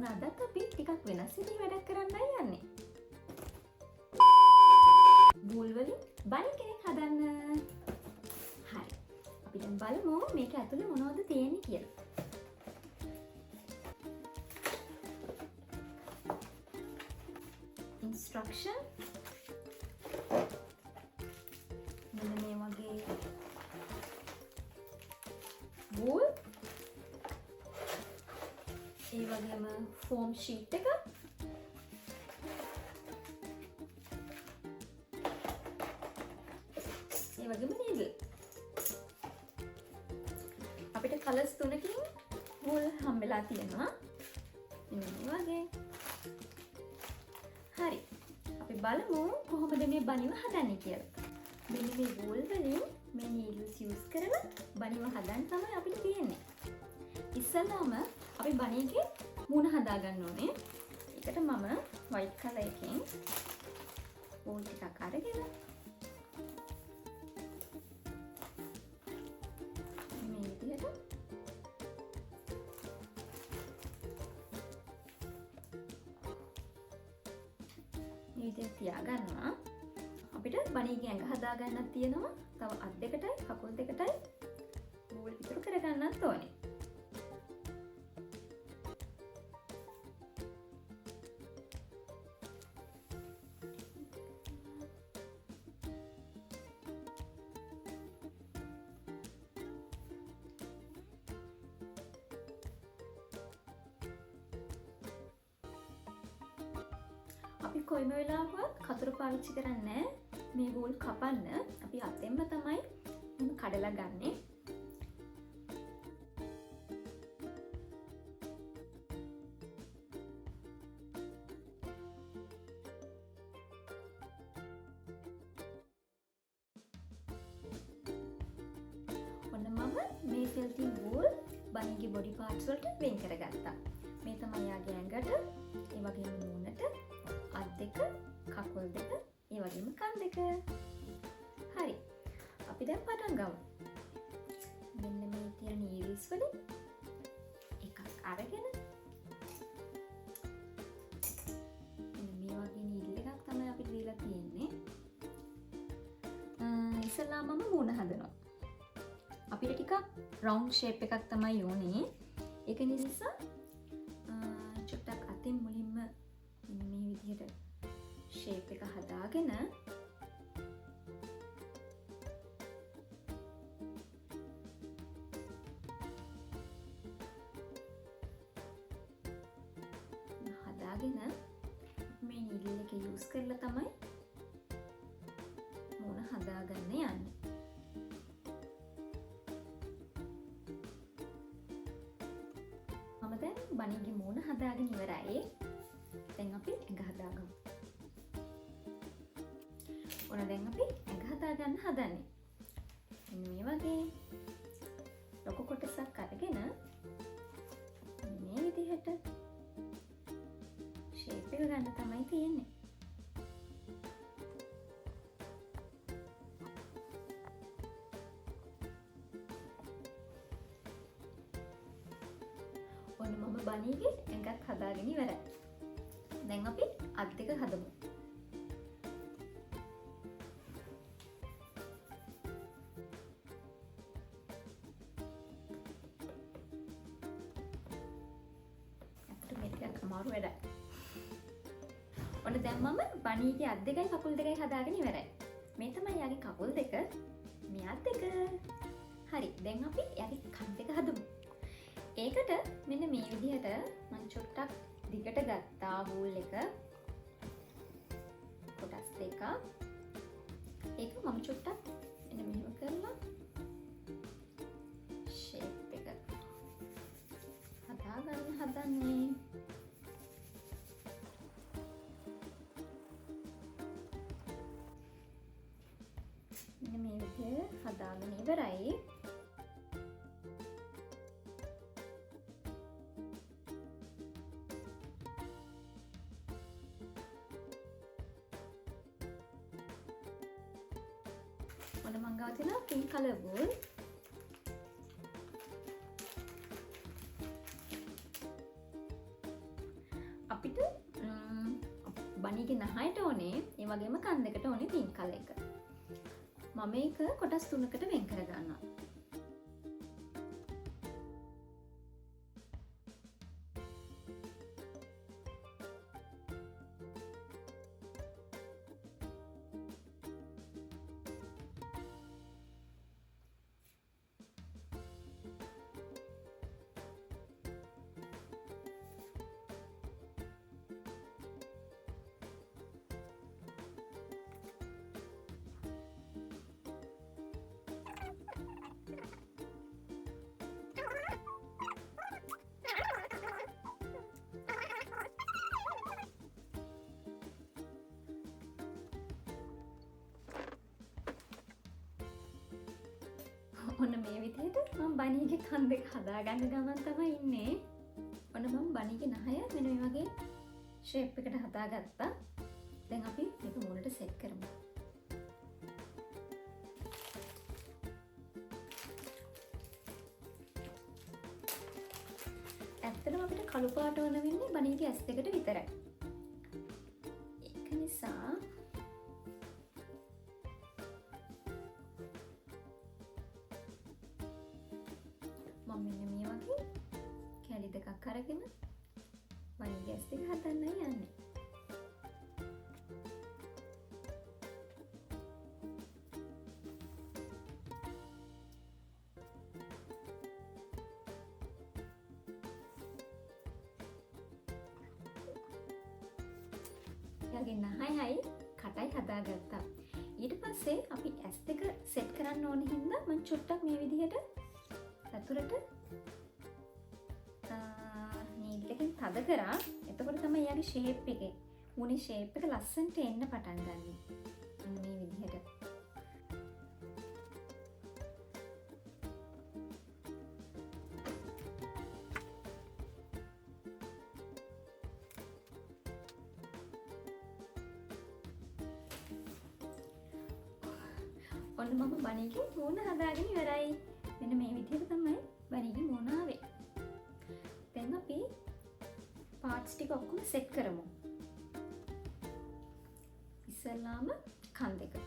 ඔන්න අදත් අපි ටිකක් වෙනස් විදිහේ වැඩක් කරන්නයි යන්නේ. වූල් වලින් බණි කෙනෙක් හදන්න. හරි. අපි දැන් බලමු මේක ඇතුලේ මොනවද තියෙන්නේ කියලා. ඉන්ස්ට්‍රක්ෂන් මෙන්න මේ වගේ වූල් ඒ වගේම ෆෝම් ෂීට් එක ඒ වගේම නීඩල් අපිට කලර්ස් තුනකින් වූල් හම්බෙලා තියෙනවා මෙන්න මේ වගේ හරි අපි බලමු කොහොමද මේ බණිව හදන්නේ කියලා මෙන්න මේ වූල් වලින් මේ නීඩල්ස් යූස් කරලා බණිව හදන්න තමයි අපිට තියෙන්නේ ඉස්සෙල්ලාම අපි බණිගේ මූණ හදා ගන්න ඕනේ. ඒකට මම white color එකෙන් වූල් ටිකක් අරගෙන මේ විදිහට මේ විදිහට තියාගන්නවා. අපිට බණිගේ ඇඟ හදා ගන්නත් තියෙනවා. තව අත් දෙකටයි කකුල් දෙකටයි වූල් ඉතුරු කර ගන්නත් ඕනේ. අපි කොයිම වෙලාවකවත් කතුරු පාවිච්චි කරන්නේ මේ වූල් කපන්න අපි අතෙන්ම තමයි කඩලා ගන්නෙ. ඔන්න මම මේ ෆෙල්ටින් වූල් බණිගේ බොඩි පාර්ට්ස් වලට වෙන් කරගත්තා. මේ තමයි යාගේ ඇඟට, ඒ වගේම මූණට, අත් දෙක, කකුල් දෙක, ඒ වගේම කන් දෙක. හරි. අපි දැන් පටන් ගමු. මෙන්න මේ තියෙන නීඩල්ස් වලින් එකක් අරගෙන මෙන්න මේ වගේ නීඩල් එකක් තමයි අපිට දීලා තියෙන්නේ. ඉස්සෙල්ලාම මම මූණ හදනවා. අපිට ටිකක් රවුන්ඩ් ෂේප් එකක් තමයි ඕනේ. ඒක නිසා චුට්ටක් අතින් මුලින්ම මේ විදිහට ෂේප් එක හදාගෙන මේ නීඩල් එක යූස් කරලා තමයි මූණ හදාගන්න යන්නේ. මම දැන් බණිගේ මූණ හදාගෙන ඉවරයි. දැන් අපි ඇඟ හදාගමු. ඔන්න දැන් අපි ඇඟ හදාගන්න හදන්නේ. මේ වගේ ලොකු කොටසක් අරගෙන මේ විදිහට ෂේප් එක ගන්න තමයි තියෙන්නේ. ඔන්න මම බණිගේ ඇඟත් හදාගෙන ඉවරයි. දැන් අපි අත් දෙක හදමු. අතට මේක අමාරු වැඩක්. ඔන්න දැන් මම බණිගේ අත් දෙකයි කකුල් දෙකයි හදාගෙන ඉවරයි. මේ තමයි යාගේ කකුල් දෙක, මේ අත් දෙක. හරි. දැන් අපි යාගේ කන් දෙක හදමු. ඒකට මෙන්න මේ විදිහට මම චුට්ටක් දිගට ගත්තා වූල් එක කොටස් දෙක. ඒක මම චුට්ටක් මෙන්න මෙහෙම කරලා ෂේප් එක හදාගන්න හදන්නේ. මෙන්න මේ විදිහට හදාගෙන ඉවරයි. ඔන්න මං ගාව තියෙනවා pink color wool. බණීගේ නහයට ඕනේ, ඒ වගේම කන් දෙකට ඕනේ පින්කල් එක. මම ඒක කොටස් 3කට වෙන් කර ගන්නවා. ඔන්න මේ විදිහට මම බණීගේ කන් දෙක හදාගන්න ගමන් තමයි ඉන්නේ. ඔන්න මම බණීගේ නහය මෙන්න මේ වගේ ෂේප් එකට හදාගත්තා. දැන් අපි මේක මුලට සෙට් කරමු. ඇත්තටම අපිට කළු පාට ඕන වෙන්නේ බණීගේ ඇස් දෙකට විතරයි. ඒක නිසා මම මෙන්න මේ වගේ කැලි දෙකක් අරගෙන බණීගේ ඇස් දෙක හදන්නයි යන්නේ. එයාගේ නහයයි කටයි හදාගත්තා. ඊට පස්සේ අපි ඇස් දෙක සෙට් කරන්න ඕන හින්දා මම චුට්ටක් මේ විදිහට සතුරට නීල්ලකින් තද කරා. එතකොට තමයි යාගේ ෂේප් එකේ මුණේ ෂේප් එක ලස්සනට එන්න පටන් ගන්නෙ. මේ විදිහට. ඔන්න මම බණීගේ මූණ හදාගෙන ඉවරයි. මෙන්න මේ විදිහට තමයි බණීගේ මූණ ආවේ. දැන් අපි පාර්ට්ස් ටික ඔක්කොම සෙට් කරමු. ඉස්සෙල්ලාම කන් දෙක.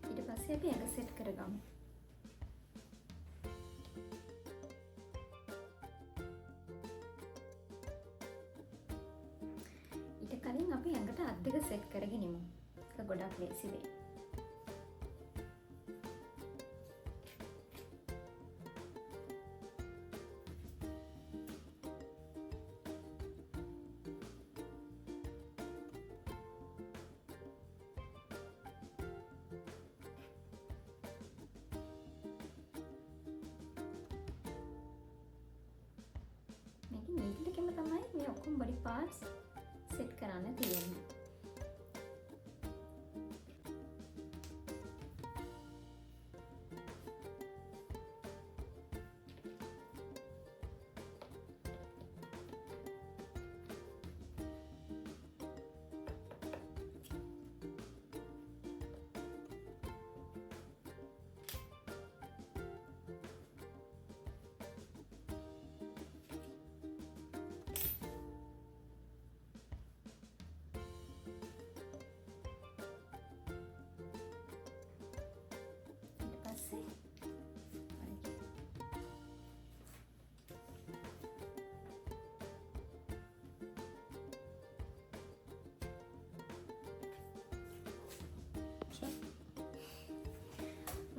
ඊට පස්සේ අපි ඇඟ සෙට් කරගමු. ඊට කලින් අපි ඇඟට අත් දෙක සෙට් කරගෙන ඉමු. ඒක ගොඩක් ලේසි වෙයි. මේක නීට්ලකම තමයි මේ ඔක්කොම බඩි පාර්ට්ස් සෙට් කරන්න තියෙන්නේ.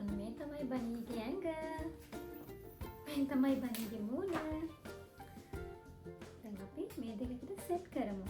මේ තමයි බණීගේ ඇඟ. මේ තමයි බණීගේ මූණ. දැන් අපි මේ දෙකට සෙට් කරමු.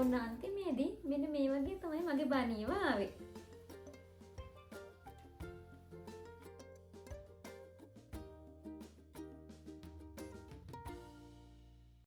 ඔන්න අන්තිමේදී මෙන්න මේ වගේ තමයි මගේ බනීව ආවේ.